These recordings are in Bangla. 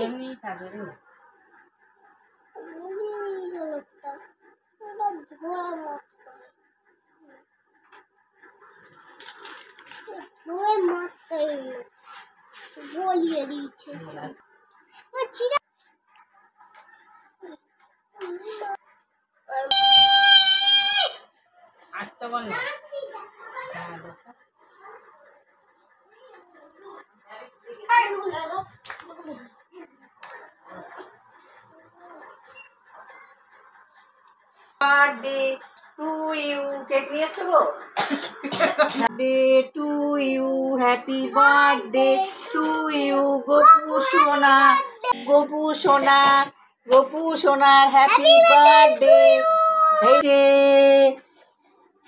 এমনি থাকে রে। বলিয়ে দিচ্ছে আসতে বল না। বার্থডে টু ইউ, কেক নিয়ে এসছো গো? Birthday to you, happy birthday to you Gopu সোনা, গোপু সোনা, গোপু সোনার হ্যাপি বার্থডে। এই যে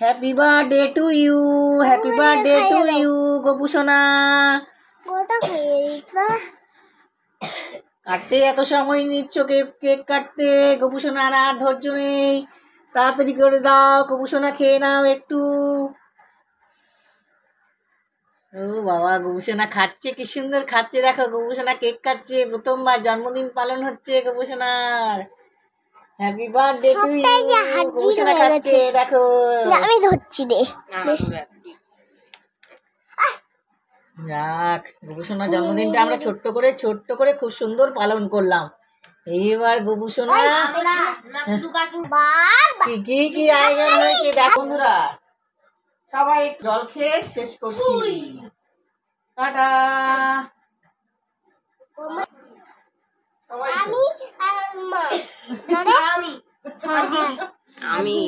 happy birthday to you, happy birthday to you Gopu সোনা। কাটতে এত সময় নিচ্ছ কেক কাটতে? গোপু সোনার আর ধৈর্য নেই, তাড়াতাড়ি করে দাও। গোপু সোনা খেয়ে নাও একটু। ও বাবা, গোপু সোনা খাচ্ছে, কি সুন্দর খাচ্ছে। দেখো গোপু সোনা কেক খাচ্ছে, প্রথমবার জন্মদিন পালন হচ্ছে গোপু সোনার। Happy birthday to you. Gopu সোনা খাচ্ছে, দেখো। আমি ধরছি দে। যাক, গোপু সোনার জন্মদিনটা আমরা ছোট্ট করে খুব সুন্দর পালন করলাম। এইবার গোপু সোনা কি কি আয়োজন হয়েছে দেখো বন্ধুরা। সবাই জল খেয়ে শেষ করছি। টাটা। আমি আর মা। আমি